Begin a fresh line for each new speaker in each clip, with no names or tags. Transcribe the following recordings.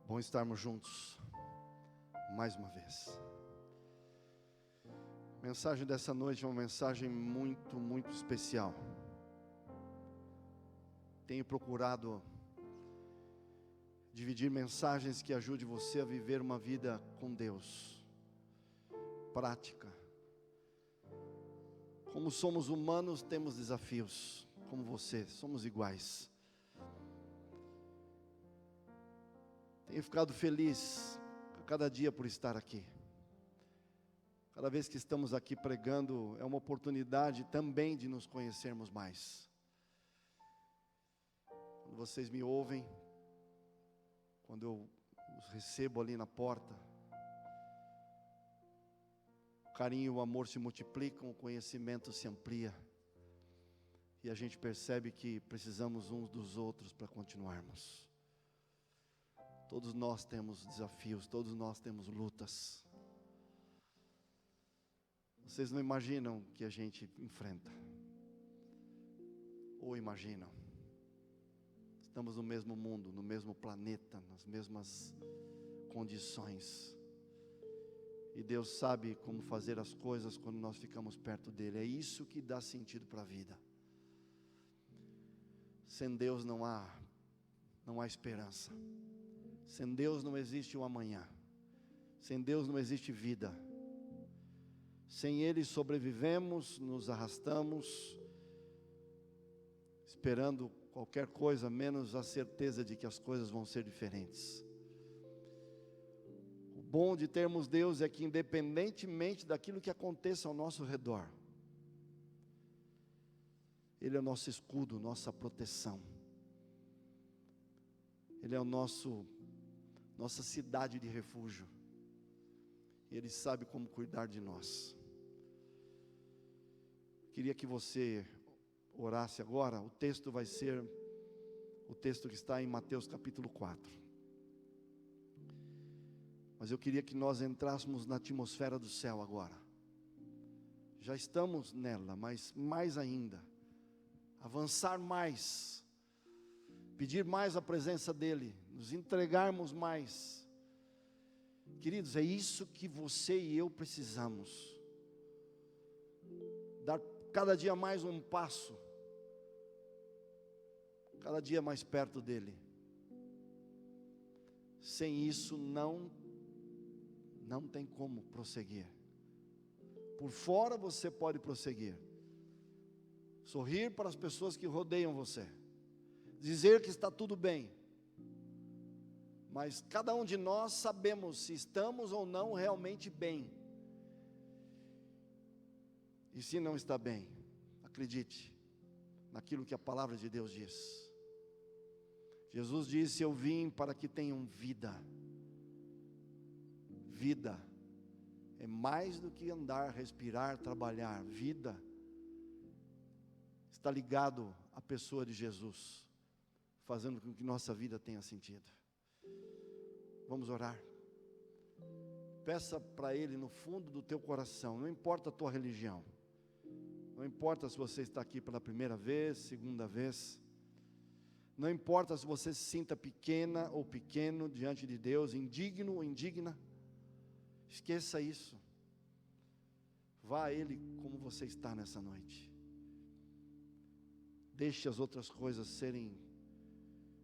Bom estarmos juntos, mais uma vez. A mensagem dessa noite é uma mensagem muito especial. Tenho procurado dividir mensagens que ajudem você a viver uma vida com Deus, prática. Como somos humanos, temos desafios, como você, somos iguais. Tenho ficado feliz a cada dia por estar aqui. Cada vez que estamos aqui pregando, é uma oportunidade também de nos conhecermos mais. Quando vocês me ouvem, quando eu os recebo ali na porta, o carinho e o amor se multiplicam, o conhecimento se amplia, e a gente percebe que precisamos uns dos outros para continuarmos. Todos nós temos desafios, todos nós temos lutas. Vocês não imaginam o que a gente enfrenta, ou imaginam? Estamos no mesmo mundo, no mesmo planeta, nas mesmas condições. E Deus sabe como fazer as coisas quando nós ficamos perto dEle. É isso que dá sentido para a vida. Sem Deus não há esperança. Sem Deus não existe um amanhã. Sem Deus não existe vida. Sem Ele sobrevivemos, nos arrastamos, esperando qualquer coisa, menos a certeza de que as coisas vão ser diferentes. O bom de termos Deus é que, independentemente daquilo que aconteça ao nosso redor, Ele é o nosso escudo, nossa proteção. Ele é o nossa cidade de refúgio. Ele sabe como cuidar de nós. Queria que você orasse agora. O texto vai ser o texto que está em Mateus capítulo 4. Mas eu queria que nós entrássemos na atmosfera do céu agora. Já estamos nela, mas mais ainda. Avançar mais. Pedir mais a presença dEle. Nos entregarmos mais. Queridos, é isso que você e eu precisamos. Dar cada dia mais um passo. Cada dia mais perto dEle. Sem isso não tem como prosseguir. Por fora você pode prosseguir. Sorrir para as pessoas que rodeiam você. Dizer que está tudo bem. Mas cada um de nós sabemos se estamos ou não realmente bem. E se não está bem, acredite naquilo que a palavra de Deus diz. Jesus disse: eu vim para que tenham vida. Vida é mais do que andar, respirar, trabalhar. Vida está ligado à pessoa de Jesus, fazendo com que nossa vida tenha sentido. Vamos orar. Peça para Ele no fundo do teu coração. Não importa a tua religião. Não importa se você está aqui pela primeira vez, segunda vez. Não importa se você se sinta pequena ou pequeno diante de Deus, indigno ou indigna. Esqueça isso. Vá a Ele como você está nessa noite. Deixe as outras coisas serem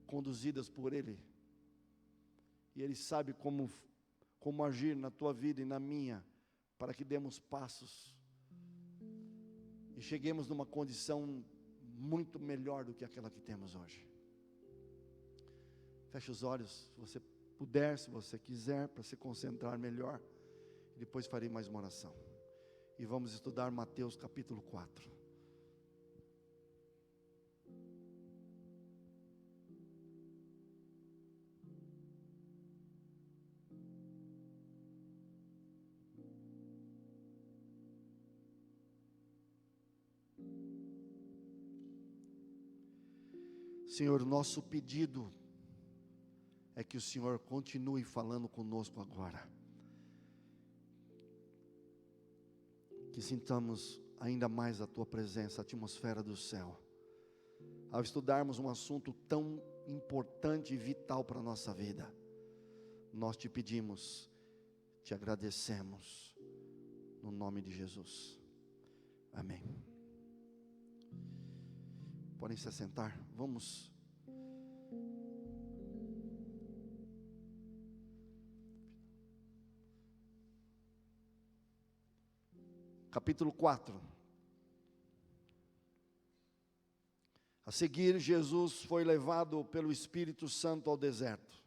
conduzidas por Ele. E Ele sabe como agir na tua vida e na minha, para que demos passos e cheguemos numa condição muito melhor do que aquela que temos hoje. Feche os olhos, se você puder, se você quiser, para se concentrar melhor. E depois farei mais uma oração. E vamos estudar Mateus capítulo 4. Senhor, nosso pedido é que o Senhor continue falando conosco agora. Que sintamos ainda mais a Tua presença, a atmosfera do céu. Ao estudarmos um assunto tão importante e vital para a nossa vida. nós te pedimos, te agradecemos, no nome de Jesus. Amém. Podem se assentar, vamos. Capítulo 4. A seguir, Jesus foi levado pelo Espírito Santo ao deserto,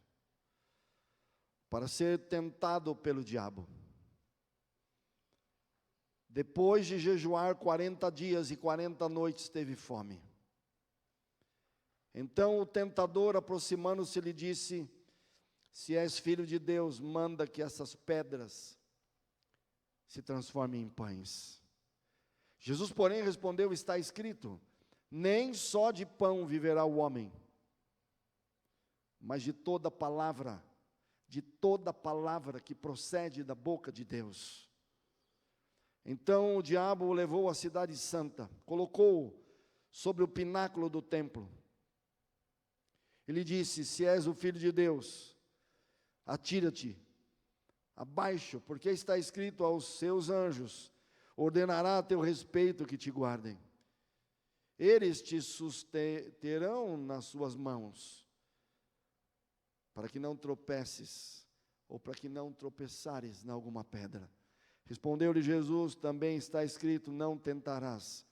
para ser tentado pelo diabo. Depois de jejuar 40 dias e 40 noites, teve fome. Então o tentador, aproximando-se, lhe disse: se és filho de Deus, manda que essas pedras se transformem em pães. Jesus, porém, respondeu: está escrito, nem só de pão viverá o homem, mas de toda palavra que procede da boca de Deus. Então o diabo o levou à cidade santa, colocou-o sobre o pináculo do templo. Ele disse: se és o filho de Deus, atira-te abaixo, porque está escrito: aos seus anjos ordenará a teu respeito que te guardem. Eles te susterão nas suas mãos, para que não tropeces, ou para que não tropeçares em alguma pedra. Respondeu-lhe Jesus: também está escrito: não tentarás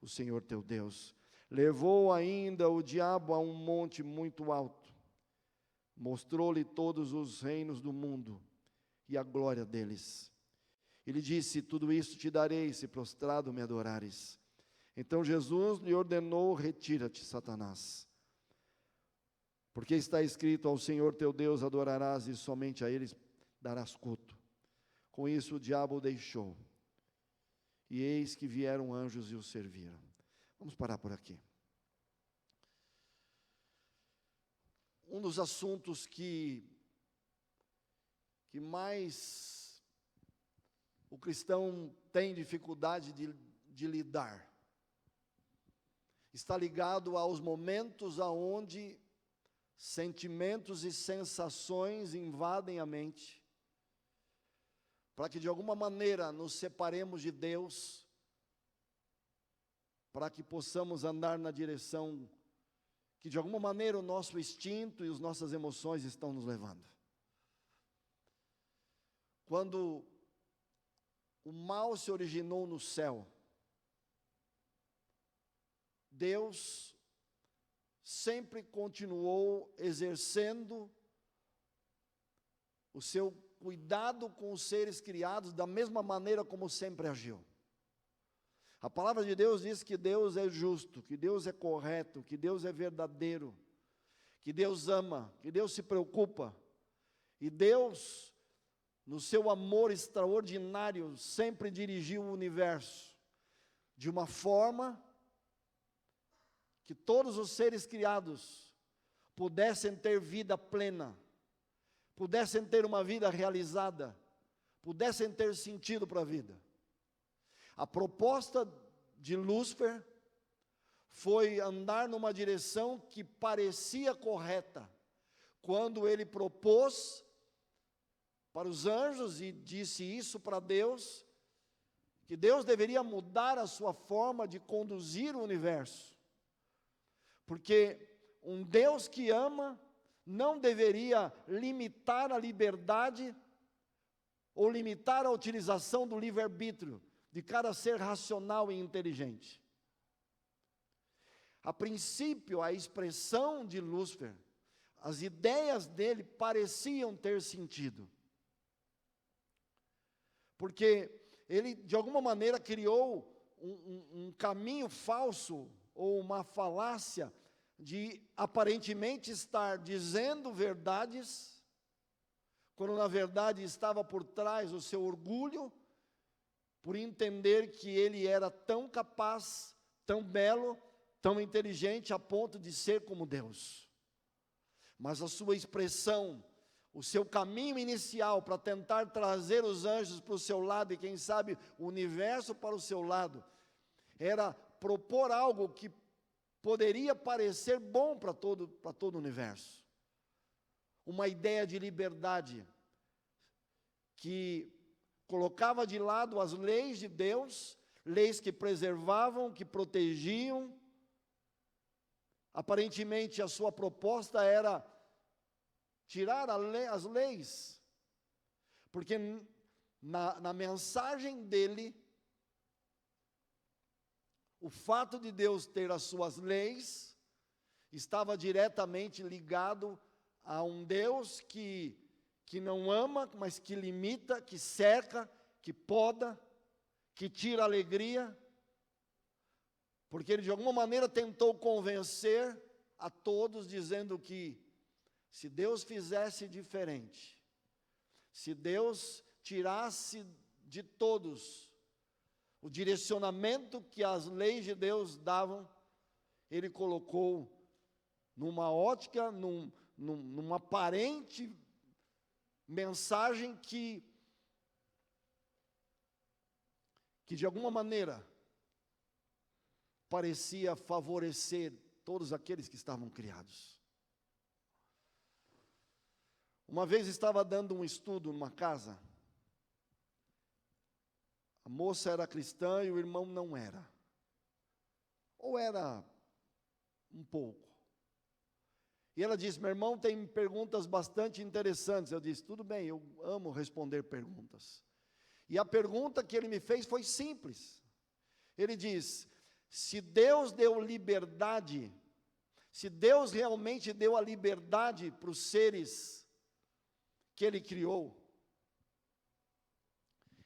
o Senhor teu Deus. Levou ainda o diabo a um monte muito alto, mostrou-lhe todos os reinos do mundo e a glória deles. Ele disse: tudo isso te darei, se prostrado me adorares. Então Jesus lhe ordenou: retira-te, Satanás, porque está escrito: ao Senhor teu Deus adorarás e somente a Ele darás culto. Com isso o diabo o deixou, e eis que vieram anjos e o serviram. Vamos parar por aqui. Um dos assuntos que mais o cristão tem dificuldade de lidar, está ligado aos momentos aonde sentimentos e sensações invadem a mente, para que de alguma maneira nos separemos de Deus, para que possamos andar na direção que de alguma maneira o nosso instinto e as nossas emoções estão nos levando. Quando o mal se originou no céu, Deus sempre continuou exercendo o seu cuidado com os seres criados da mesma maneira como sempre agiu. A palavra de Deus diz que Deus é justo, que Deus é correto, que Deus é verdadeiro, que Deus ama, que Deus se preocupa. E Deus, no seu amor extraordinário, sempre dirigiu o universo de uma forma que todos os seres criados pudessem ter vida plena, pudessem ter uma vida realizada, pudessem ter sentido para a vida. A proposta de Lúcifer foi andar numa direção que parecia correta, quando ele propôs para os anjos e disse isso para Deus, que Deus deveria mudar a sua forma de conduzir o universo, porque um Deus que ama não deveria limitar a liberdade ou limitar a utilização do livre-arbítrio de cada ser racional e inteligente. A princípio, a expressão de Lúcifer, as ideias dele pareciam ter sentido, porque ele de alguma maneira criou um caminho falso, ou uma falácia, de aparentemente estar dizendo verdades, quando na verdade estava por trás o seu orgulho, por entender que ele era tão capaz, tão belo, tão inteligente, a ponto de ser como Deus. Mas a sua expressão, o seu caminho inicial para tentar trazer os anjos para o seu lado, e quem sabe o universo para o seu lado, era propor algo que poderia parecer bom para todo o universo. uma ideia de liberdade, que colocava de lado as leis de Deus, leis que preservavam, que protegiam. Aparentemente a sua proposta era tirar as leis, porque na mensagem dele, o fato de Deus ter as suas leis estava diretamente ligado a um Deus que não ama, mas que limita, que cerca, que poda, que tira a alegria, porque ele de alguma maneira tentou convencer a todos, dizendo que se Deus fizesse diferente, se Deus tirasse de todos o direcionamento que as leis de Deus davam, ele colocou numa ótica, numa aparente mensagem que de alguma maneira parecia favorecer todos aqueles que estavam criados. Uma vez estava dando um estudo numa casa, a moça era cristã e o irmão não era, ou era um pouco. E ela disse: meu irmão tem perguntas bastante interessantes. Eu disse: tudo bem, eu amo responder perguntas. E a pergunta que ele me fez foi simples. Ele diz: se Deus deu liberdade, se Deus realmente deu a liberdade para os seres que Ele criou,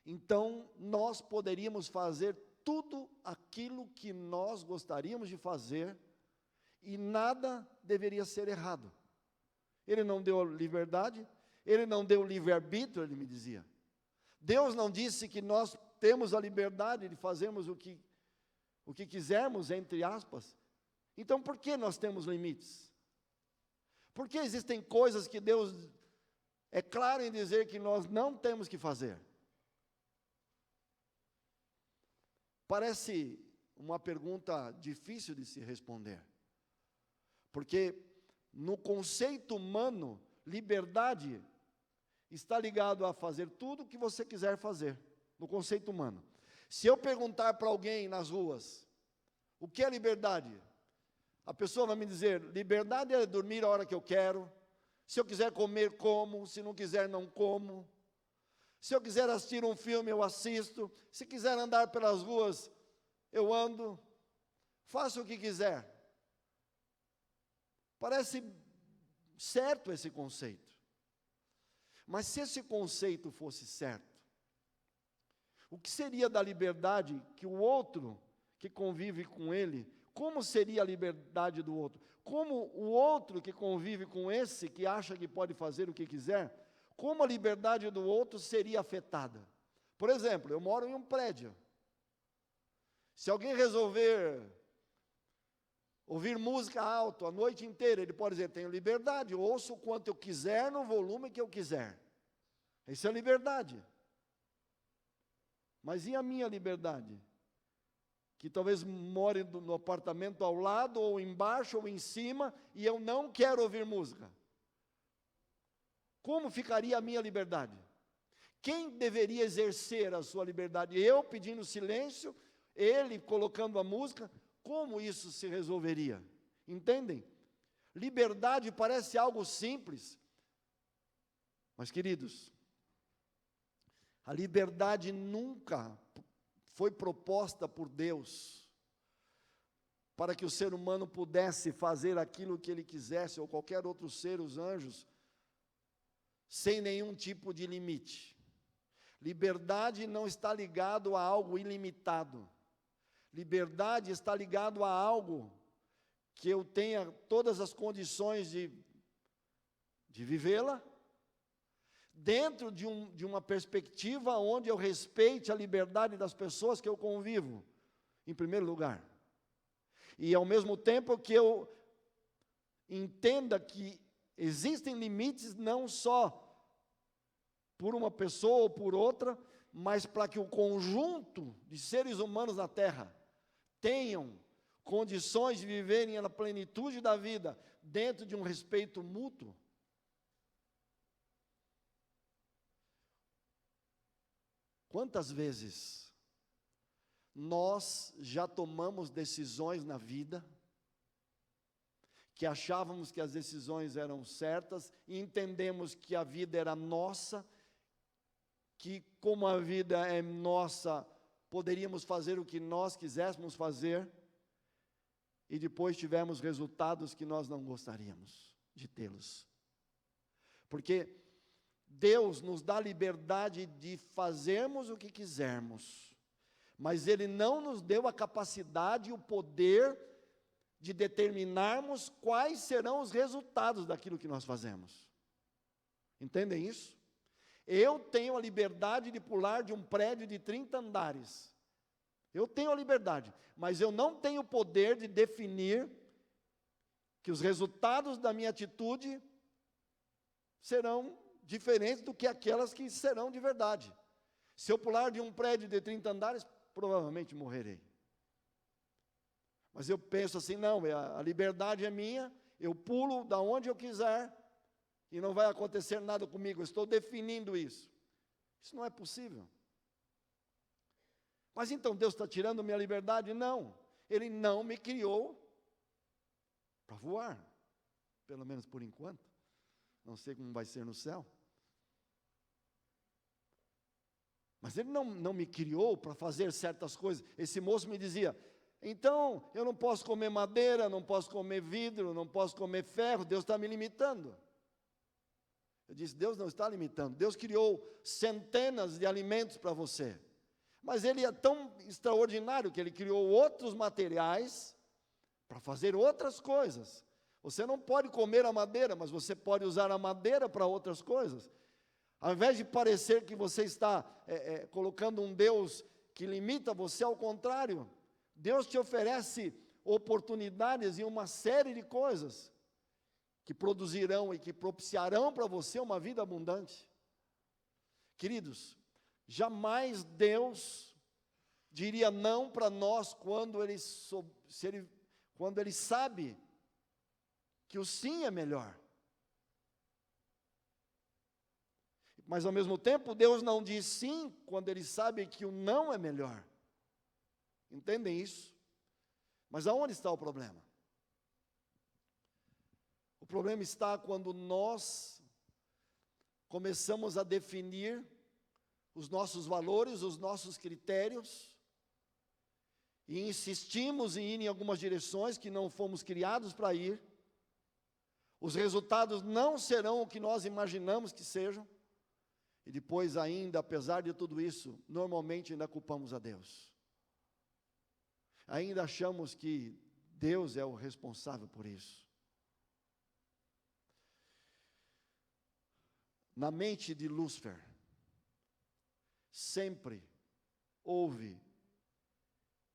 então nós poderíamos fazer tudo aquilo que nós gostaríamos de fazer, e nada deveria ser errado. Ele não deu liberdade, Ele não deu livre-arbítrio, ele me dizia. Deus não disse que nós temos a liberdade de fazermos o que quisermos, entre aspas. Então por que nós temos limites? Por que existem coisas que Deus é claro em dizer que nós não temos que fazer? Parece uma pergunta difícil de se responder, porque no conceito humano, liberdade está ligado a fazer tudo o que você quiser fazer, no conceito humano. Se eu perguntar para alguém nas ruas, o que é liberdade? A pessoa vai me dizer: liberdade é dormir a hora que eu quero, se eu quiser comer, como, se não quiser, não como. Se eu quiser assistir um filme, eu assisto. Se quiser andar pelas ruas, eu ando. Faço o que quiser. Parece certo esse conceito. Mas se esse conceito fosse certo, o que seria da liberdade que o outro que convive com ele, como seria a liberdade do outro? Como o outro que convive com esse, que acha que pode fazer o que quiser, como a liberdade do outro seria afetada? Por exemplo, eu moro em um prédio. Se alguém resolver ouvir música alto a noite inteira, ele pode dizer: tenho liberdade, ouço o quanto eu quiser, no volume que eu quiser. Isso é liberdade. Mas e a minha liberdade? Que talvez more no apartamento ao lado, ou embaixo, ou em cima, e eu não quero ouvir música. Como ficaria a minha liberdade? Quem deveria exercer a sua liberdade? Eu pedindo silêncio, ele colocando a música? Como isso se resolveria? Entendem? Liberdade parece algo simples, mas, queridos, a liberdade nunca foi proposta por Deus para que o ser humano pudesse fazer aquilo que ele quisesse, ou qualquer outro ser, os anjos, sem nenhum tipo de limite. Liberdade não está ligado a algo ilimitado. Liberdade está ligado a algo que eu tenha todas as condições de vivê-la, dentro de uma perspectiva onde eu respeite a liberdade das pessoas que eu convivo, em primeiro lugar. E ao mesmo tempo que eu entenda que existem limites não só por uma pessoa ou por outra, mas para que o conjunto de seres humanos na Terra tenham condições de viverem na plenitude da vida, dentro de um respeito mútuo. Quantas vezes nós já tomamos decisões na vida, que achávamos que as decisões eram certas, e entendemos que a vida era nossa, que como a vida é nossa, poderíamos fazer o que nós quiséssemos fazer, e depois tivemos resultados que nós não gostaríamos de tê-los. Porque Deus nos dá liberdade de fazermos o que quisermos, mas Ele não nos deu a capacidade e o poder de determinarmos quais serão os resultados daquilo que nós fazemos. Entendem isso? Eu tenho a liberdade de pular de um prédio de 30 andares. Eu tenho a liberdade, mas eu não tenho o poder de definir que os resultados da minha atitude serão diferentes do que aquelas que serão de verdade. Se eu pular de um prédio de 30 andares, provavelmente morrerei. Mas eu penso assim, não, a liberdade é minha, eu pulo da onde eu quiser, e não vai acontecer nada comigo, eu estou definindo isso. Isso não é possível. Mas então Deus está tirando minha liberdade? Não, Ele não me criou para voar, pelo menos por enquanto, não sei como vai ser no céu. Mas Ele não me criou para fazer certas coisas. Esse moço me dizia, então eu não posso comer madeira, não posso comer vidro, não posso comer ferro, Deus está me limitando. Eu disse, Deus não está limitando, Deus criou centenas de alimentos para você. Mas Ele é tão extraordinário que Ele criou outros materiais para fazer outras coisas. Você não pode comer a madeira, mas você pode usar a madeira para outras coisas. Ao invés de parecer que você está colocando um Deus que limita você, ao contrário, Deus te oferece oportunidades em uma série de coisas que produzirão e que propiciarão para você uma vida abundante. Queridos, jamais Deus diria não para nós quando Ele sabe que o sim é melhor. Mas ao mesmo tempo, Deus não diz sim quando Ele sabe que o não é melhor. Entendem isso? Mas aonde está o problema? O problema está quando nós começamos a definir os nossos valores, os nossos critérios, e insistimos em ir em algumas direções que não fomos criados para ir. Os resultados não serão o que nós imaginamos que sejam, e depois ainda, apesar de tudo isso, normalmente ainda culpamos a Deus. Ainda achamos que Deus é o responsável por isso. Na mente de Lúcifer, sempre houve,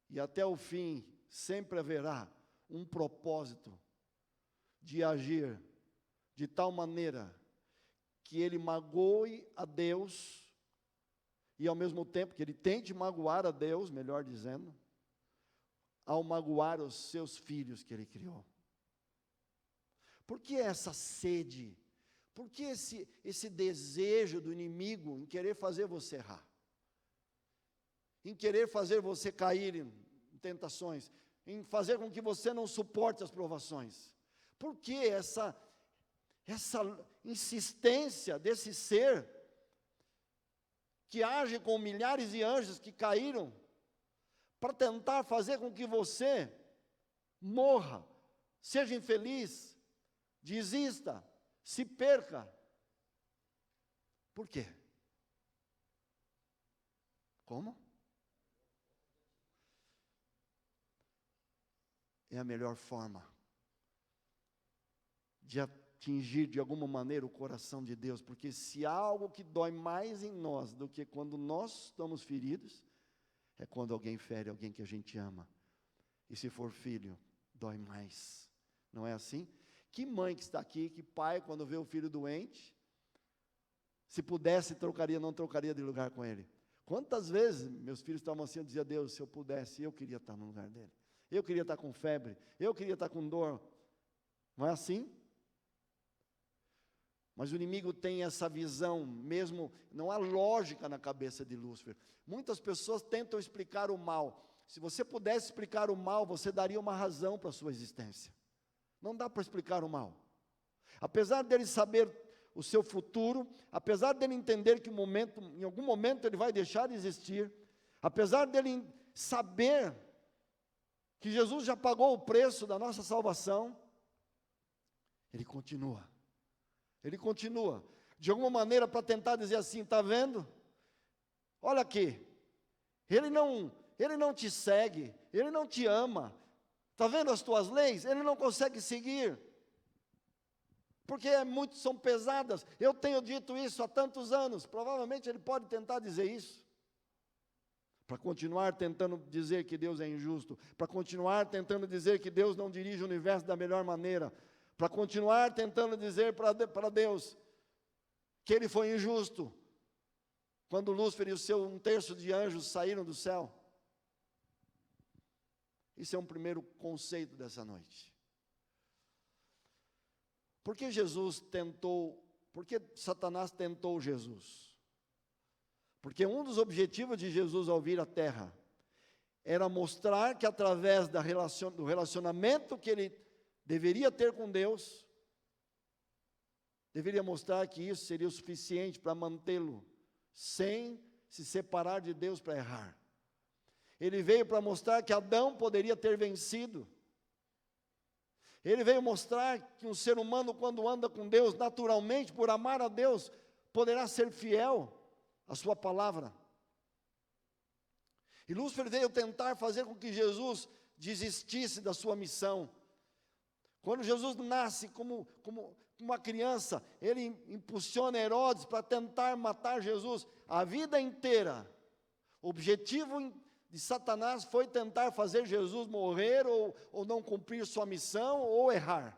e até o fim, sempre haverá um propósito de agir de tal maneira que ele magoe a Deus, e ao mesmo tempo que ele tente magoar a Deus, melhor dizendo, ao magoar os seus filhos que ele criou. Por que essa sede? Por que esse desejo do inimigo em querer fazer você errar? Em querer fazer você cair em tentações, em fazer com que você não suporte as provações? Por que essa insistência desse ser que age com milhares de anjos que caíram para tentar fazer com que você morra, seja infeliz, desista, se perca? Por quê? Como? É a melhor forma de atingir de alguma maneira o coração de Deus, porque se há algo que dói mais em nós do que quando nós estamos feridos, é quando alguém fere alguém que a gente ama. E se for filho, dói mais. Não é assim? Que mãe que está aqui, que pai, quando vê o filho doente, se pudesse, não trocaria de lugar com ele. Quantas vezes meus filhos estavam assim, eu dizia, Deus, se eu pudesse, eu queria estar no lugar dele. Eu queria estar com febre, eu queria estar com dor. Não é assim? Mas o inimigo tem essa visão, mesmo, não há lógica na cabeça de Lúcifer. Muitas pessoas tentam explicar o mal. Se você pudesse explicar o mal, você daria uma razão para a sua existência. Não dá para explicar o mal. Apesar dele saber o seu futuro, apesar dele entender que em algum momento ele vai deixar de existir, apesar dele saber que Jesus já pagou o preço da nossa salvação, ele continua. Ele continua, de alguma maneira, para tentar dizer assim: está vendo? Olha aqui, ele não te segue, ele não te ama, está vendo as tuas leis? Ele não consegue seguir, porque são pesadas. Eu tenho dito isso há tantos anos. Provavelmente ele pode tentar dizer isso, para continuar tentando dizer que Deus é injusto, para continuar tentando dizer que Deus não dirige o universo da melhor maneira, para continuar tentando dizer para Deus que Ele foi injusto, quando Lúcifer e o seu 1/3 de anjos saíram do céu. Isso é um primeiro conceito dessa noite. Por que Satanás tentou Jesus? Porque um dos objetivos de Jesus ao vir à terra era mostrar que através do relacionamento que ele deveria ter com Deus, deveria mostrar que isso seria o suficiente para mantê-lo sem se separar de Deus para errar. Ele veio para mostrar que Adão poderia ter vencido. Ele veio mostrar que um ser humano, quando anda com Deus, naturalmente, por amar a Deus, poderá ser fiel à sua palavra. E Lúcifer veio tentar fazer com que Jesus desistisse da sua missão. Quando Jesus nasce como uma criança, ele impulsiona Herodes para tentar matar Jesus. A vida inteira, o objetivo de Satanás foi tentar fazer Jesus morrer, ou não cumprir sua missão, ou errar.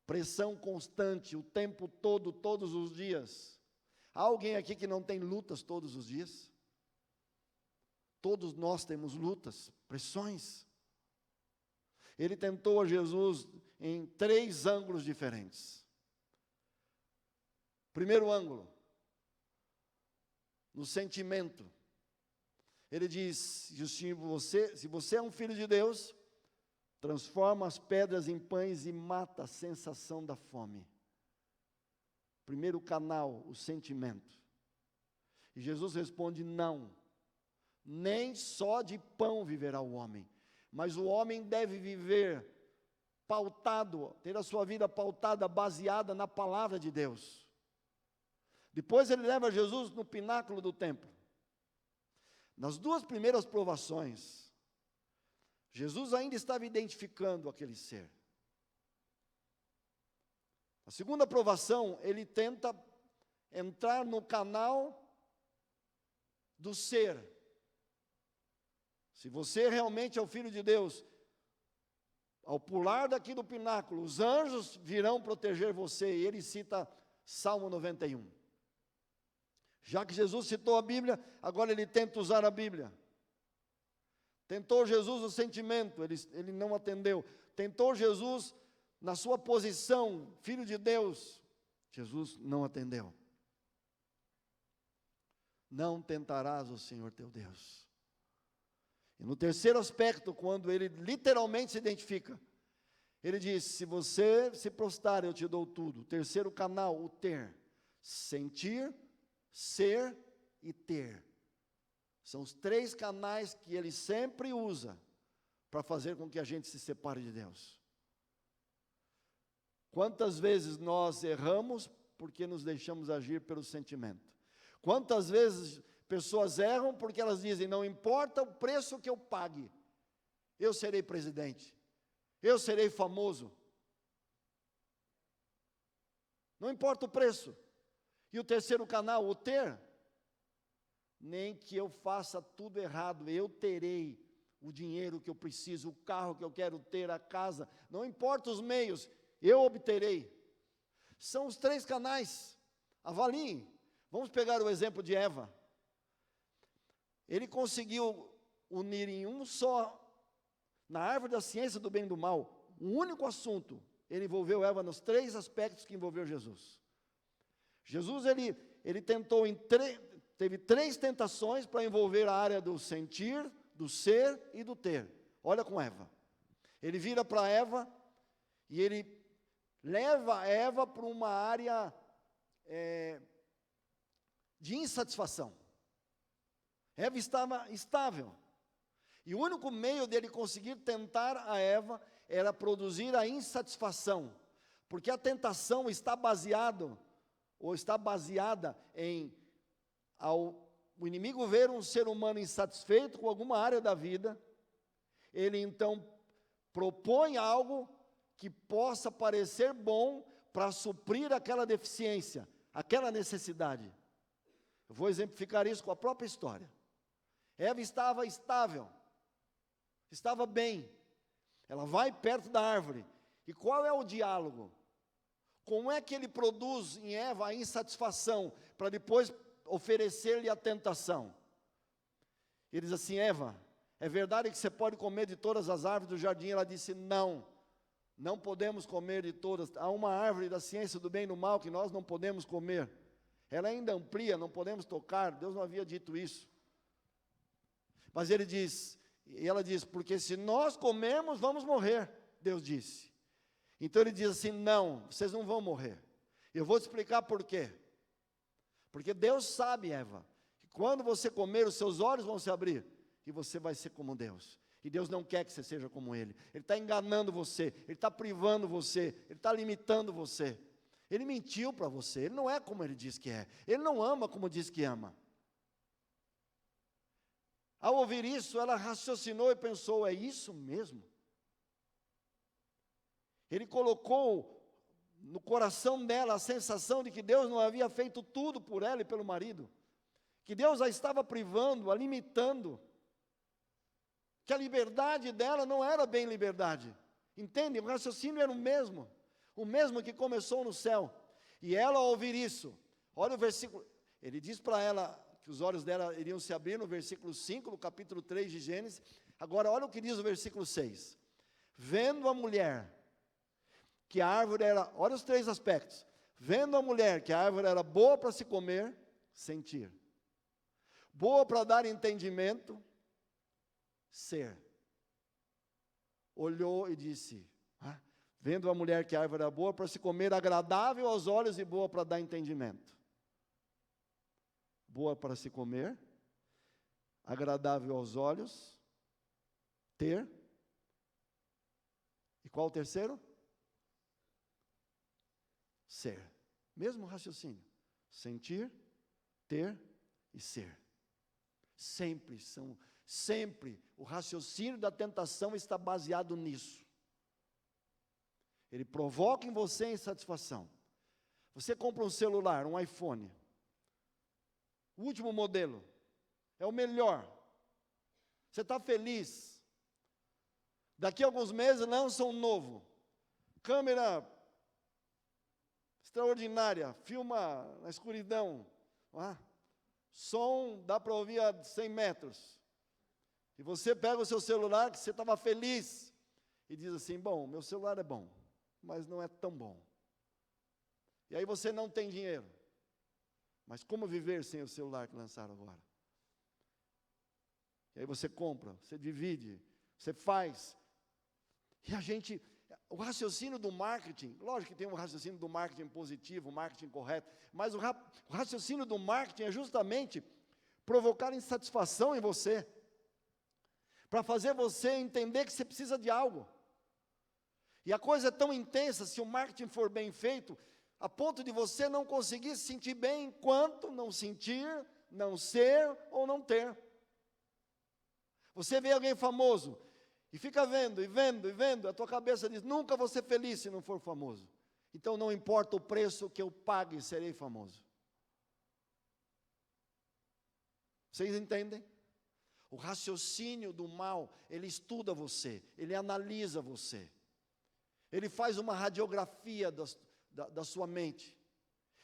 Pressão constante, o tempo todo, todos os dias. Há alguém aqui que não tem lutas todos os dias? Todos nós temos lutas, pressões. Ele tentou a Jesus em 3 ângulos diferentes. Primeiro ângulo, no sentimento. Ele diz: se você é um filho de Deus, transforma as pedras em pães e mata a sensação da fome. Primeiro canal, o sentimento. E Jesus responde: não, nem só de pão viverá o homem, mas o homem deve viver pautado, ter a sua vida pautada, baseada na palavra de Deus. Depois ele leva Jesus no pináculo do templo. Nas 2 primeiras provações, Jesus ainda estava identificando aquele ser. A segunda provação, ele tenta entrar no canal do ser. Se você realmente é o Filho de Deus, ao pular daqui do pináculo, os anjos virão proteger você. E ele cita Salmo 91. Já que Jesus citou a Bíblia, agora ele tenta usar a Bíblia. Tentou Jesus o sentimento, ele não atendeu. Tentou Jesus na sua posição, Filho de Deus, Jesus não atendeu. Não tentarás o Senhor teu Deus. E no terceiro aspecto, quando ele literalmente se identifica, ele diz: se você se prostrar, eu te dou tudo. O terceiro canal, o ter. Sentir, ser e ter. São os 3 canais que ele sempre usa para fazer com que a gente se separe de Deus. Quantas vezes nós erramos porque nos deixamos agir pelo sentimento? Quantas vezes pessoas erram porque elas dizem: não importa o preço que eu pague, eu serei presidente, eu serei famoso. Não importa o preço. E o terceiro canal, o ter. Nem que eu faça tudo errado, eu terei o dinheiro que eu preciso, o carro que eu quero ter, a casa. Não importa os meios, eu obterei. São os 3 canais. Avaliem. Vamos pegar o exemplo de Eva. Ele conseguiu unir em um só, na árvore da ciência do bem e do mal, um único assunto: ele envolveu Eva nos 3 aspectos que envolveu Jesus. Jesus, ele tentou teve 3 tentações para envolver a área do sentir, do ser e do ter. Olha com Eva. Ele vira para Eva e ele leva Eva para uma área de insatisfação. Eva estava estável. E o único meio dele conseguir tentar a Eva era produzir a insatisfação. Porque a tentação está baseada em o inimigo ver um ser humano insatisfeito com alguma área da vida, ele então propõe algo que possa parecer bom para suprir aquela deficiência, aquela necessidade. Eu vou exemplificar isso com a própria história. Eva estava estável, estava bem, ela vai perto da árvore, e qual é o diálogo? Como é que ele produz em Eva a insatisfação, para depois oferecer-lhe a tentação? Ele diz assim: Eva, é verdade que você pode comer de todas as árvores do jardim? Ela disse: não, não podemos comer de todas, há uma árvore da ciência do bem e do mal que nós não podemos comer. Ela ainda amplia, não podemos tocar, Deus não havia dito isso. Mas ela diz, porque se nós comermos, vamos morrer, Deus disse. Então ele diz assim: não, vocês não vão morrer. Eu vou te explicar por quê. Porque Deus sabe, Eva, que quando você comer, os seus olhos vão se abrir, e você vai ser como Deus. E Deus não quer que você seja como Ele. Ele está enganando você, Ele está privando você, Ele está limitando você. Ele mentiu para você, Ele não é como Ele diz que é. Ele não ama como diz que ama. Ao ouvir isso, ela raciocinou e pensou: é isso mesmo? Ele colocou no coração dela a sensação de que Deus não havia feito tudo por ela e pelo marido, que Deus a estava privando, a limitando, que a liberdade dela não era bem liberdade. Entende? O raciocínio era o mesmo que começou no céu. E ela, ao ouvir isso, olha o versículo, ele diz para ela que os olhos dela iriam se abrir no versículo 5, no capítulo 3 de Gênesis. Agora olha o que diz o versículo 6. Vendo a mulher que a árvore era, olha os 3 aspectos. Vendo a mulher que a árvore era boa para se comer, sentir. Boa para dar entendimento, ser. Olhou e disse, vendo a mulher que a árvore era boa para se comer, agradável aos olhos e boa para dar entendimento. Boa para se comer, agradável aos olhos, ter. E qual o terceiro? Ser. Mesmo raciocínio. Sentir, ter e ser. Sempre o raciocínio da tentação está baseado nisso. Ele provoca em você insatisfação. Você compra um celular, um iPhone, o último modelo, é o melhor. Você está feliz. Daqui a alguns meses lançam um novo. Câmera extraordinária, filma na escuridão. Som dá para ouvir a 100 metros. E você pega o seu celular, que você estava feliz, e diz assim: bom, meu celular é bom, mas não é tão bom. E aí você não tem dinheiro. Mas como viver sem o celular que lançaram agora? E aí você compra, você divide, você faz. E o raciocínio do marketing, lógico que tem um raciocínio do marketing positivo, o marketing correto, mas o raciocínio do marketing é justamente provocar insatisfação em você, para fazer você entender que você precisa de algo. E a coisa é tão intensa, se o marketing for bem feito, a ponto de você não conseguir se sentir bem enquanto não sentir, não ser ou não ter. Você vê alguém famoso e fica vendo, e vendo, e vendo, a tua cabeça diz: nunca vou ser feliz se não for famoso. Então não importa o preço que eu pague, serei famoso. Vocês entendem? O raciocínio do mal, ele estuda você, ele analisa você. Ele faz uma radiografia da sua mente.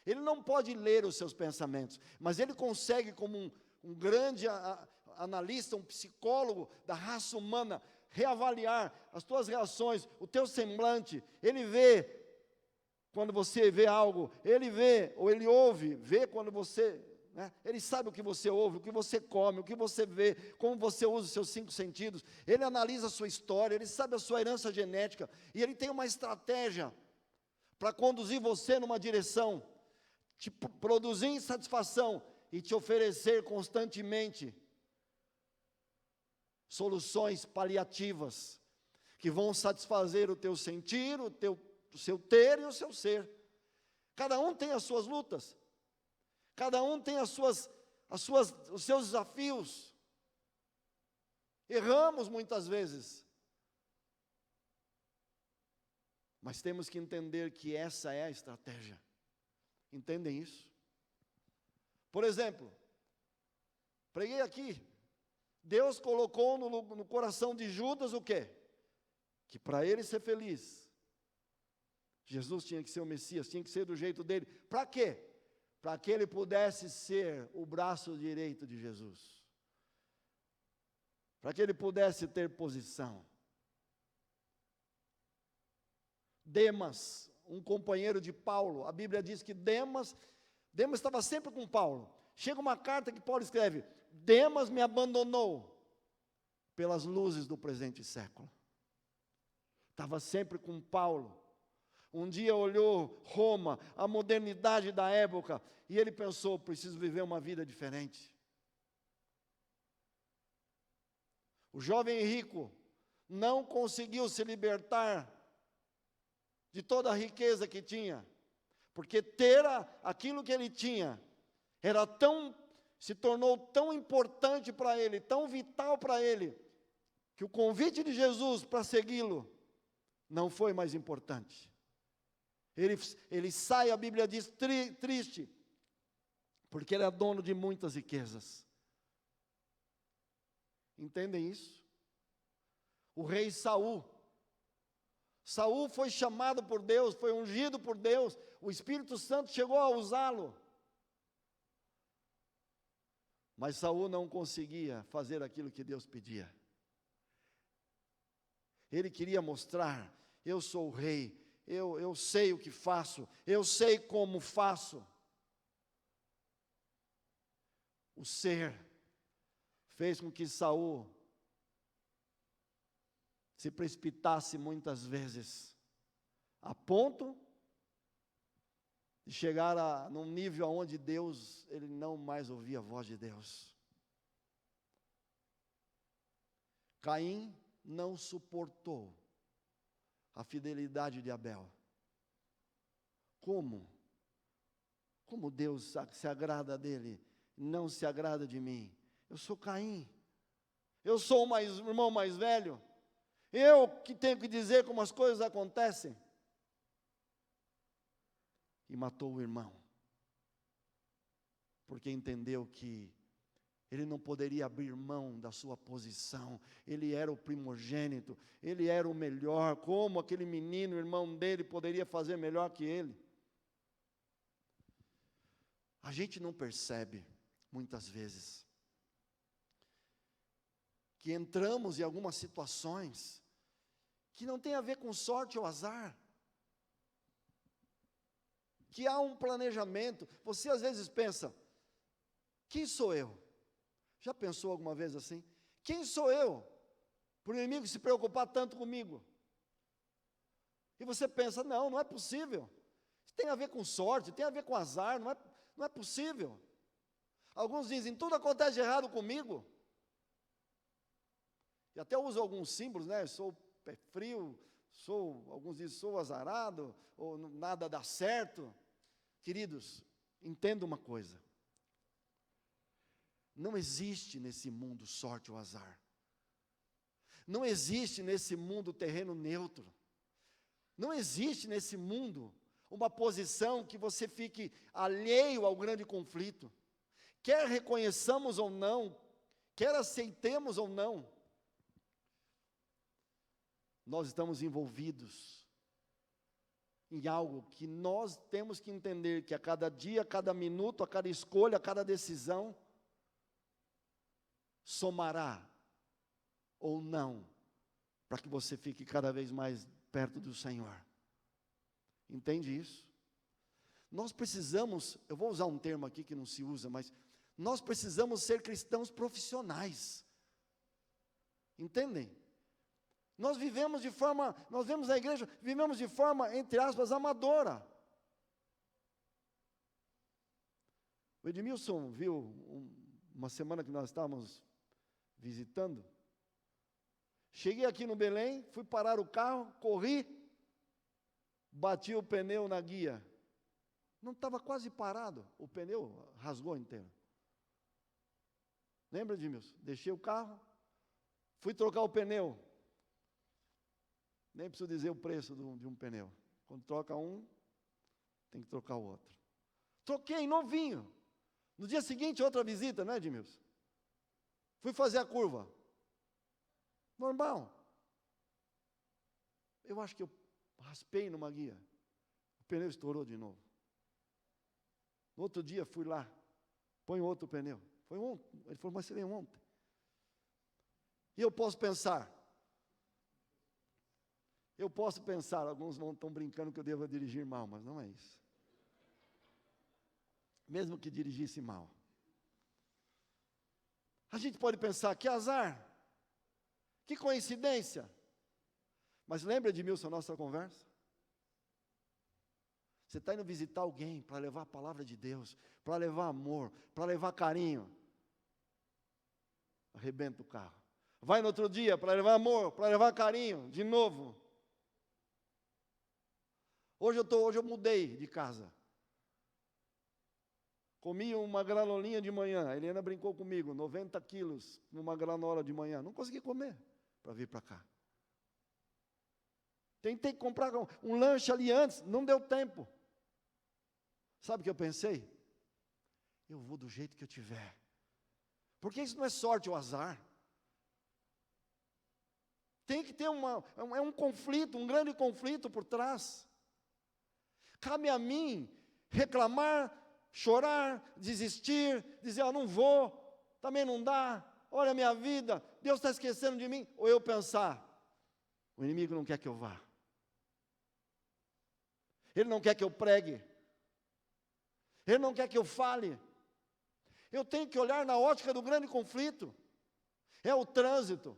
Ele não pode ler os seus pensamentos, mas ele consegue, como um grande analista, um psicólogo da raça humana, reavaliar as tuas reações, o teu semblante. Ele vê quando você vê algo, ele vê, ou ele ouve, vê quando você, né? Ele sabe o que você ouve, o que você come, o que você vê, como você usa os seus 5 sentidos. Ele analisa a sua história, ele sabe a sua herança genética, e ele tem uma estratégia para conduzir você numa direção, te produzir insatisfação e te oferecer constantemente soluções paliativas que vão satisfazer o teu sentir, o seu ter e o seu ser. Cada um tem as suas lutas, cada um tem os seus desafios. Erramos muitas vezes, mas temos que entender que essa é a estratégia. Entendem isso? Por exemplo, preguei aqui, Deus colocou no coração de Judas o quê? Que para ele ser feliz, Jesus tinha que ser o Messias, tinha que ser do jeito dele. Para quê? Para que ele pudesse ser o braço direito de Jesus. Para que ele pudesse ter posição. Demas, um companheiro de Paulo, a Bíblia diz que Demas estava sempre com Paulo. Chega uma carta que Paulo escreve: Demas me abandonou pelas luzes do presente século. Estava sempre com Paulo. Um dia olhou Roma, a modernidade da época, e ele pensou: preciso viver uma vida diferente. O jovem rico não conseguiu se libertar de toda a riqueza que tinha, porque ter aquilo que ele tinha se tornou tão importante para ele, tão vital para ele, que o convite de Jesus para segui-lo não foi mais importante. Ele sai, a Bíblia diz, triste, porque ele é dono de muitas riquezas. Entendem isso? O rei Saul foi chamado por Deus, foi ungido por Deus, o Espírito Santo chegou a usá-lo. Mas Saul não conseguia fazer aquilo que Deus pedia. Ele queria mostrar: eu sou o rei, eu sei o que faço, eu sei como faço. O ser fez com que Saul se precipitasse muitas vezes, a ponto de chegar num nível onde ele não mais ouvia a voz de Deus. Caim não suportou a fidelidade de Abel. Como Deus se agrada dele, não se agrada de mim? Eu sou Caim, eu sou o irmão mais velho, eu que tenho que dizer como as coisas acontecem. E matou o irmão, porque entendeu que ele não poderia abrir mão da sua posição. Ele era o primogênito, ele era o melhor. Como aquele menino, irmão dele, poderia fazer melhor que ele? A gente não percebe, muitas vezes, que entramos em algumas situações que não tem a ver com sorte ou azar, que há um planejamento. Você às vezes pensa: quem sou eu? Já pensou alguma vez assim? Quem sou eu para o inimigo se preocupar tanto comigo? E você pensa: não é possível. Isso tem a ver com sorte, tem a ver com azar, não é possível. Alguns dizem: tudo acontece de errado comigo. E até uso alguns símbolos, né? Eu sou pé frio, alguns dizem sou azarado, ou nada dá certo. Queridos, entenda uma coisa: não existe nesse mundo sorte ou azar. Não existe nesse mundo terreno neutro. Não existe nesse mundo uma posição que você fique alheio ao grande conflito. Quer reconheçamos ou não, quer aceitemos ou não, nós estamos envolvidos em algo que nós temos que entender, que a cada dia, a cada minuto, a cada escolha, a cada decisão, somará ou não para que você fique cada vez mais perto do Senhor. Entende isso? Nós precisamos, eu vou usar um termo aqui que não se usa, mas nós precisamos ser cristãos profissionais. Entendem? Nós vemos a igreja, vivemos de forma, entre aspas, amadora. O Edmilson viu, uma semana que nós estávamos visitando, cheguei aqui no Belém, fui parar o carro, corri, bati o pneu na guia. Não estava quase parado, o pneu rasgou inteiro. Lembra, Edmilson? Deixei o carro, fui trocar o pneu. Nem preciso dizer o preço de um pneu. Quando troca um, tem que trocar o outro. Troquei, novinho. No dia seguinte, outra visita, né, Edmilson? Fui fazer a curva. Normal. Eu acho que eu raspei numa guia. O pneu estourou de novo. No outro dia, fui lá. Põe outro pneu. Foi ontem. Ele falou, mas você veio ontem. E eu posso pensar, alguns estão brincando que eu devo dirigir mal, mas não é isso. Mesmo que dirigisse mal. A gente pode pensar, que azar, que coincidência. Mas lembra, Edmilson, a nossa conversa? Você está indo visitar alguém para levar a palavra de Deus, para levar amor, para levar carinho. Arrebenta o carro. Vai no outro dia para levar amor, para levar carinho, de novo. Hoje eu mudei de casa. Comi uma granolinha de manhã. A Helena brincou comigo, 90 quilos numa granola de manhã. Não consegui comer para vir para cá. Tentei comprar um lanche ali antes, não deu tempo. Sabe o que eu pensei? Eu vou do jeito que eu tiver. Porque isso não é sorte ou azar. Tem que ter um conflito, um grande conflito por trás. Cabe a mim reclamar, chorar, desistir, dizer, não vou, também não dá, olha a minha vida, Deus está esquecendo de mim. Ou eu pensar, o inimigo não quer que eu vá. Ele não quer que eu pregue. Ele não quer que eu fale. Eu tenho que olhar na ótica do grande conflito. É o trânsito.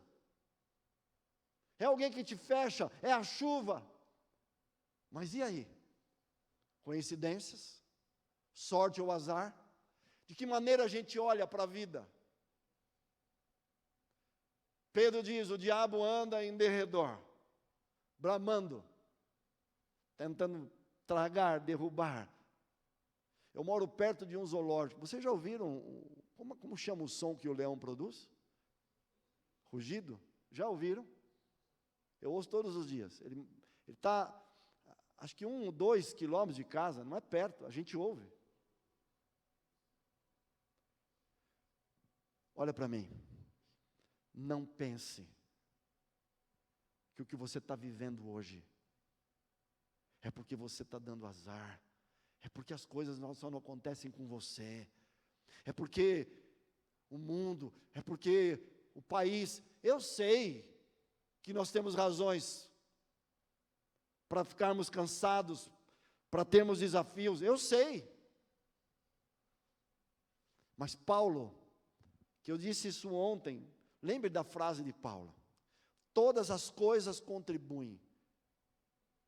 É alguém que te fecha, é a chuva. Mas e aí? Coincidências? Sorte ou azar? De que maneira a gente olha para a vida? Pedro diz, o diabo anda em derredor, bramando, tentando tragar, derrubar. Eu moro perto de um zoológico. Vocês já ouviram, como chama o som que o leão produz? Rugido? Já ouviram? Eu ouço todos os dias. Ele está, acho que 1 ou 2 quilômetros de casa, não é perto, a gente ouve. Olha para mim. Não pense que o que você está vivendo hoje é porque você está dando azar. É porque as coisas só não acontecem com você. É porque o mundo, é porque o país. Eu sei que nós temos razões para ficarmos cansados, para termos desafios. Eu sei. Mas Paulo, que eu disse isso ontem, lembre da frase de Paulo: todas as coisas contribuem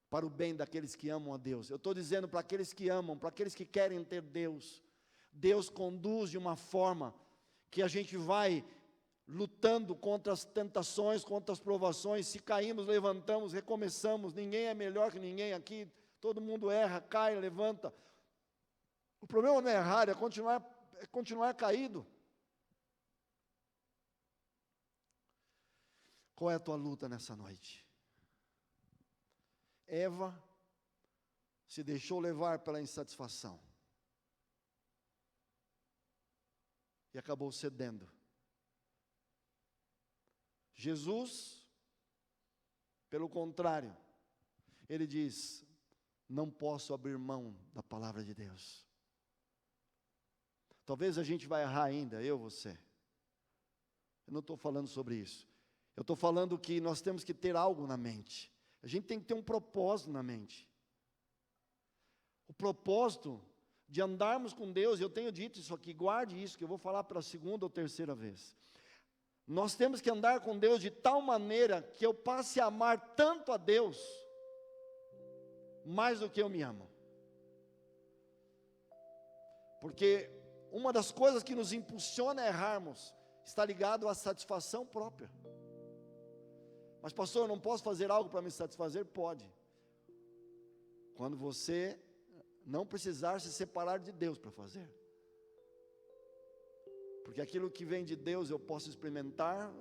para o bem daqueles que amam a Deus. Eu estou dizendo para aqueles que amam, para aqueles que querem ter Deus. Deus conduz de uma forma que a gente vai lutando contra as tentações, contra as provações. Se caímos, levantamos, recomeçamos. Ninguém é melhor que ninguém aqui. Todo mundo erra, cai, levanta. O problema não é errar, é continuar caído. Qual é a tua luta nessa noite? Eva se deixou levar pela insatisfação e acabou cedendo. Jesus, pelo contrário, ele diz: não posso abrir mão da palavra de Deus. Talvez a gente vai errar ainda, você. Eu não estou falando sobre isso. Eu estou falando que nós temos que ter algo na mente. A gente tem que ter um propósito na mente. O propósito de andarmos com Deus, eu tenho dito isso aqui, guarde isso, que eu vou falar pela segunda ou terceira vez. Nós temos que andar com Deus de tal maneira que eu passe a amar tanto a Deus, mais do que eu me amo. Porque uma das coisas que nos impulsiona a errarmos, está ligado à satisfação própria. Mas pastor, eu não posso fazer algo para me satisfazer? Pode. Quando você não precisar se separar de Deus para fazer. Porque aquilo que vem de Deus eu posso experimentar,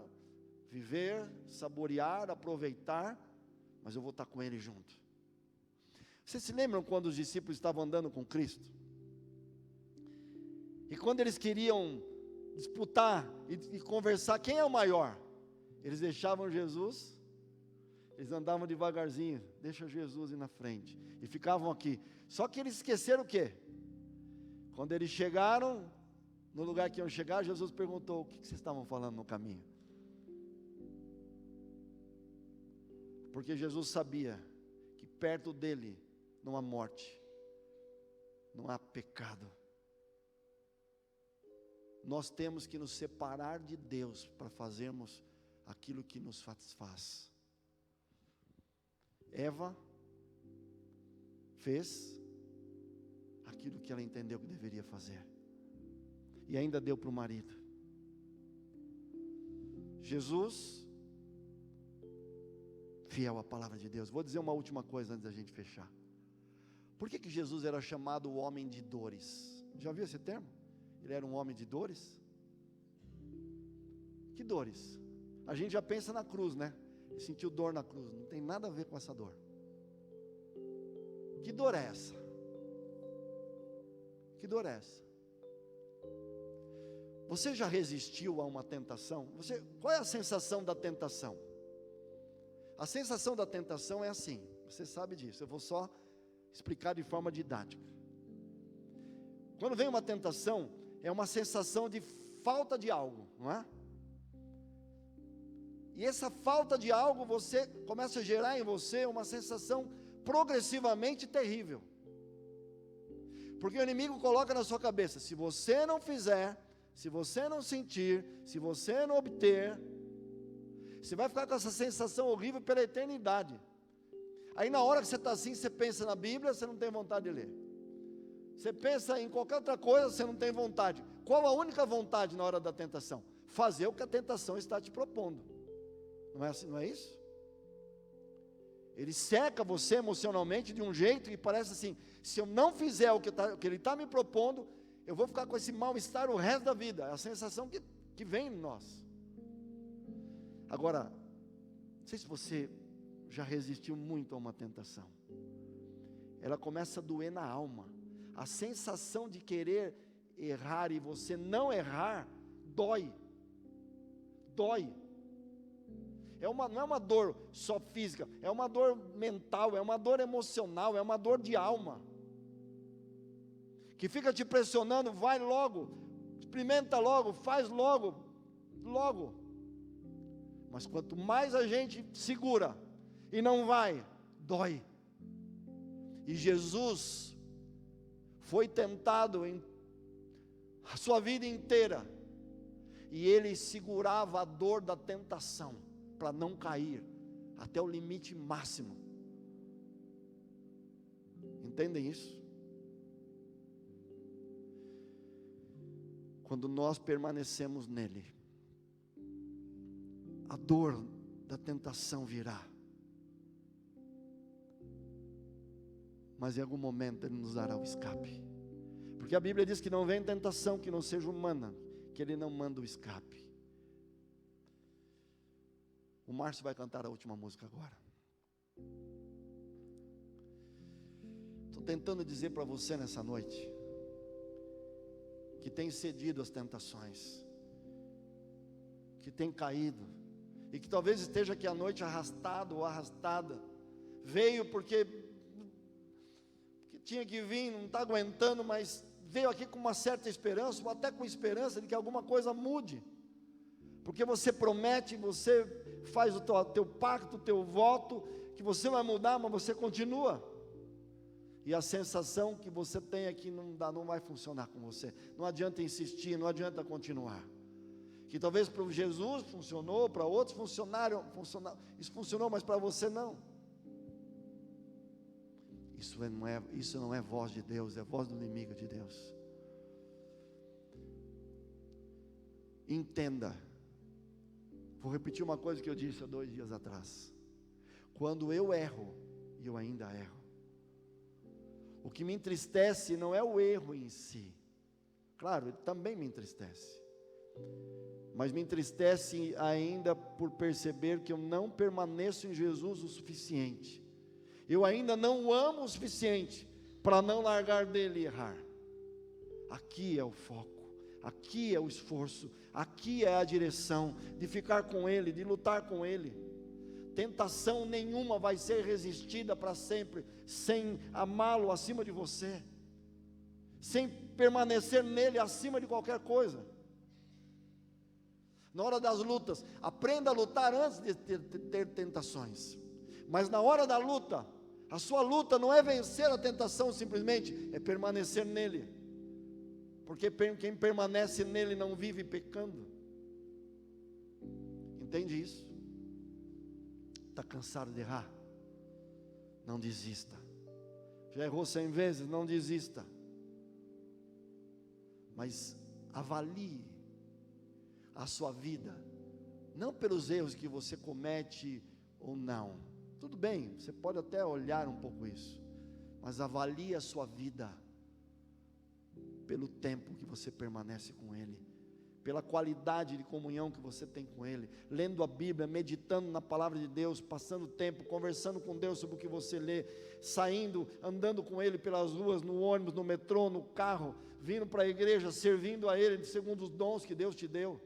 viver, saborear, aproveitar, mas eu vou estar com Ele junto. Vocês se lembram quando os discípulos estavam andando com Cristo? E quando eles queriam disputar e conversar, quem é o maior? Eles deixavam Jesus, eles andavam devagarzinho, deixa Jesus ir na frente, e ficavam aqui. Só que eles esqueceram o quê? Quando eles chegaram no lugar que iam chegar, Jesus perguntou: o que vocês estavam falando no caminho? Porque Jesus sabia que perto dele não há morte, não há pecado. Nós temos que nos separar de Deus para fazermos aquilo que nos satisfaz. Eva fez aquilo que ela entendeu que deveria fazer, e ainda deu para o marido. Jesus, fiel à palavra de Deus. Vou dizer uma última coisa antes da gente fechar. Por que Jesus era chamado o homem de dores? Já viu esse termo? Ele era um homem de dores? Que dores? A gente já pensa na cruz, né? Ele sentiu dor na cruz, não tem nada a ver com essa dor. Que dor é essa? Que dor é essa? Você já resistiu a uma tentação? Qual é a sensação da tentação? A sensação da tentação é assim, você sabe disso, eu vou só explicar de forma didática. Quando vem uma tentação, é uma sensação de falta de algo, não é? E essa falta de algo, você começa a gerar em você uma sensação progressivamente terrível. Porque o inimigo coloca na sua cabeça: se você não fizer, se você não sentir, se você não obter, você vai ficar com essa sensação horrível pela eternidade. Aí na hora que você está assim, você pensa na Bíblia, você não tem vontade de ler. Você pensa em qualquer outra coisa, você não tem vontade. Qual a única vontade na hora da tentação? Fazer o que a tentação está te propondo. Não é assim, não é isso? Ele seca você emocionalmente de um jeito que parece assim: se eu não fizer o que ele está me propondo, eu vou ficar com esse mal-estar o resto da vida. É a sensação que vem em nós. Agora, não sei se você já resistiu muito a uma tentação. Ela começa a doer na alma. A sensação de querer errar e você não errar, dói. Dói. Não é uma dor só física, é uma dor mental, é uma dor emocional, é uma dor de alma. Que fica te pressionando: vai logo, experimenta logo, faz logo, logo. Mas quanto mais a gente segura e não vai, dói. E Jesus foi tentado em a sua vida inteira, e ele segurava a dor da tentação para não cair até o limite máximo. Entendem isso? Quando nós permanecemos nele, a dor da tentação virá, mas em algum momento ele nos dará o escape, porque a Bíblia diz que não vem tentação que não seja humana, que ele não manda o escape. O Márcio vai cantar a última música agora. Estou tentando dizer para você nessa noite, que tem cedido às tentações, que tem caído, e que talvez esteja aqui à noite arrastado ou arrastada, veio porque tinha que vir, não está aguentando, mas veio aqui com uma certa esperança, ou até com esperança de que alguma coisa mude, porque você promete, você faz o teu pacto, o teu voto, que você vai mudar, mas você continua. E a sensação que você tem é que não vai funcionar com você. Não adianta insistir, não adianta continuar. Que talvez para Jesus funcionou, para outros isso funcionou, mas para você não. Isso não é voz de Deus, é voz do inimigo de Deus. Entenda. Vou repetir uma coisa que eu disse há 2 dias atrás. Quando eu erro, e eu ainda erro, o que me entristece não é o erro em si. Claro, ele também me entristece. Mas me entristece ainda por perceber que eu não permaneço em Jesus o suficiente. Eu ainda não o amo o suficiente para não largar dele e errar. Aqui é o foco, aqui é o esforço, aqui é a direção de ficar com ele, de lutar com ele. Tentação nenhuma vai ser resistida para sempre, sem amá-lo acima de você, sem permanecer nele acima de qualquer coisa. Na hora das lutas, aprenda a lutar antes de ter tentações, mas na hora da luta, a sua luta não é vencer a tentação simplesmente, é permanecer nele, porque quem permanece nele não vive pecando. Entende isso? Está cansado de errar? Não desista. Já errou 100 vezes? Não desista. Mas avalie a sua vida, não pelos erros que você comete ou não. Tudo bem, você pode até olhar um pouco isso, mas avalie a sua vida pelo tempo que você permanece com ele, pela qualidade de comunhão que você tem com ele, lendo a Bíblia, meditando na palavra de Deus, passando tempo, conversando com Deus sobre o que você lê, saindo, andando com ele pelas ruas, no ônibus, no metrô, no carro, vindo para a igreja, servindo a ele segundo os dons que Deus te deu,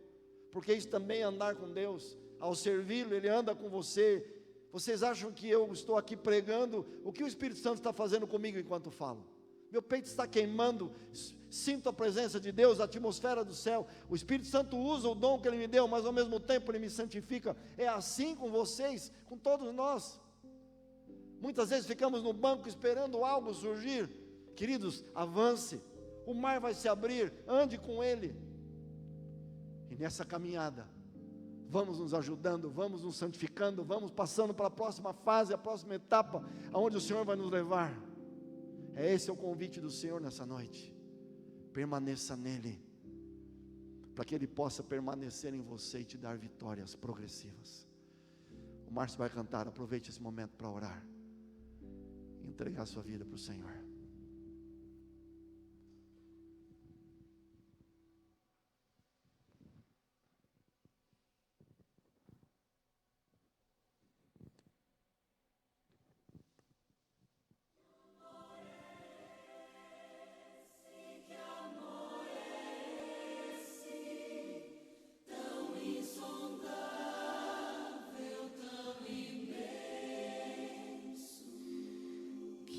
porque isso também é andar com Deus. Ao servi-lo, ele anda com você. Vocês acham que eu estou aqui pregando? O que o Espírito Santo está fazendo comigo enquanto falo? Meu peito está queimando, sinto a presença de Deus, a atmosfera do céu. O Espírito Santo usa o dom que Ele me deu, mas ao mesmo tempo Ele me santifica. É assim com vocês, com todos nós. Muitas vezes ficamos no banco esperando algo surgir. Queridos, avance, o mar vai se abrir, ande com Ele. E nessa caminhada, vamos nos ajudando, vamos nos santificando, vamos passando para a próxima fase, a próxima etapa, aonde o Senhor vai nos levar. Esse é o convite do Senhor nessa noite. Permaneça nele, para que Ele possa permanecer em você e te dar vitórias progressivas. O Márcio vai cantar, aproveite esse momento para orar, entregar a sua vida para o Senhor.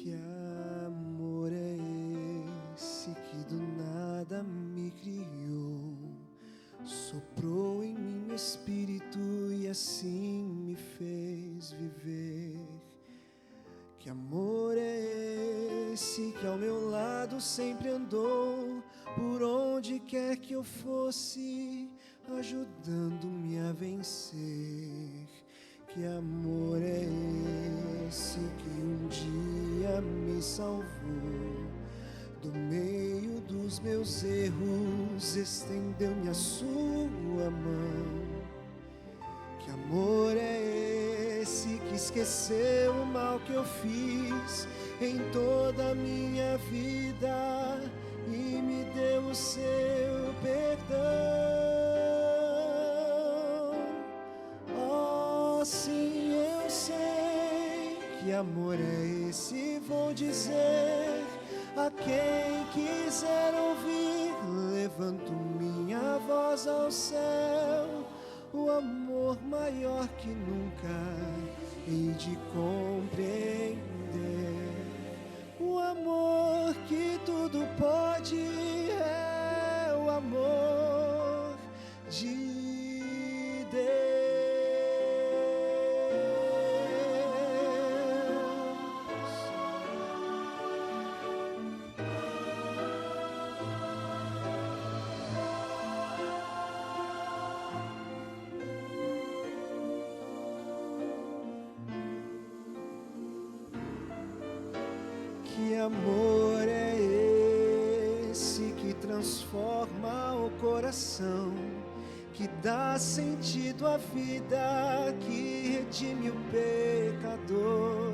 Que amor é esse que do nada me criou, soprou em mim o Espírito e assim me fez viver? Que amor é esse que ao meu lado sempre andou, por onde quer que eu fosse, ajudando-me a vencer? Que amor é esse que um dia me salvou do meio dos meus erros, estendeu-me a sua mão? Que amor é esse que esqueceu o mal que eu fiz em toda a minha vida e me deu o seu perdão? Sim, eu sei que amor é esse, vou dizer a quem quiser ouvir. Levanto minha voz ao céu, o amor maior que nunca hei de compreender. O amor que tudo pode é o amor de Deus. Que amor é esse que transforma o coração, que dá sentido à vida, que redime o pecador?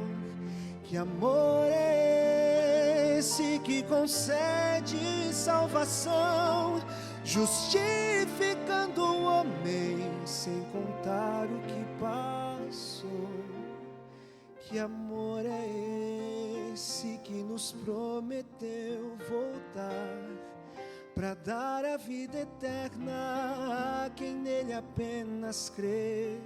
Que amor é esse que concede salvação, justificando o homem sem contar o que passou? Que amor é esse que nos prometeu voltar para dar a vida eterna a quem nele apenas crê?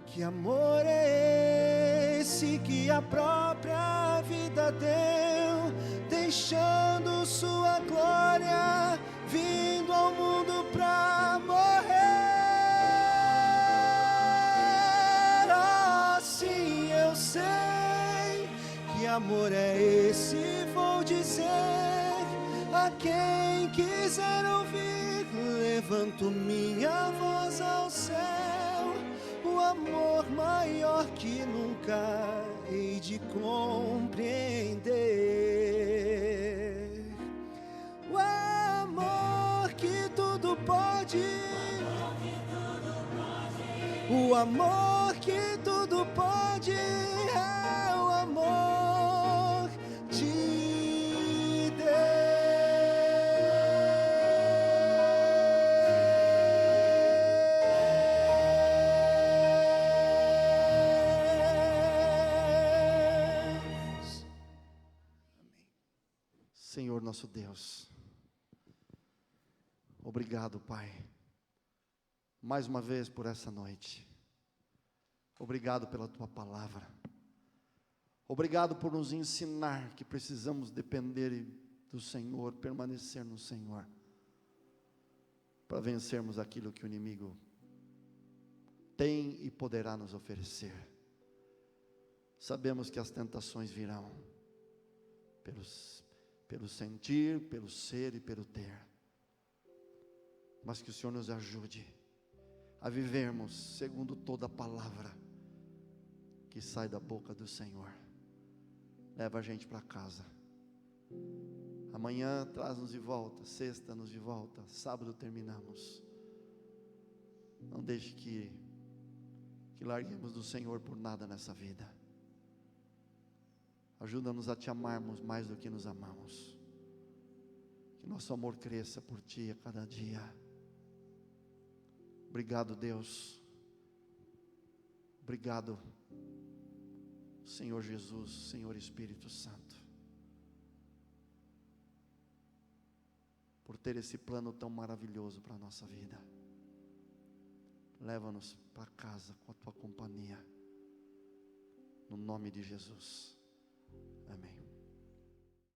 Que amor é esse que a própria vida deu, deixando sua glória, vindo ao mundo para morrer? Assim eu sei que amor é esse, vou dizer a quem quiser ouvir. Levanto minha voz ao céu, o amor maior que nunca hei de compreender. O amor que tudo pode, o amor que tudo pode, é o amor de Deus.
Senhor nosso Deus, obrigado, Pai, mais uma vez por essa noite. Obrigado pela Tua palavra. Obrigado por nos ensinar que precisamos depender do Senhor, permanecer no Senhor, para vencermos aquilo que o inimigo tem e poderá nos oferecer. Sabemos que as tentações virão pelo sentir, pelo ser e pelo ter, mas que o Senhor nos ajude a vivermos segundo toda a palavra que sai da boca do Senhor. Leva a gente para casa. Amanhã traz-nos de volta, sexta-nos de volta, sábado terminamos. Não deixe que larguemos do Senhor por nada nessa vida. Ajuda-nos a Te amarmos mais do que nos amamos. Que nosso amor cresça por Ti a cada dia. Obrigado, Deus. Obrigado, Senhor Jesus, Senhor Espírito Santo, por ter esse plano tão maravilhoso para a nossa vida. Leva-nos para casa com a Tua companhia, no nome de Jesus. Amém.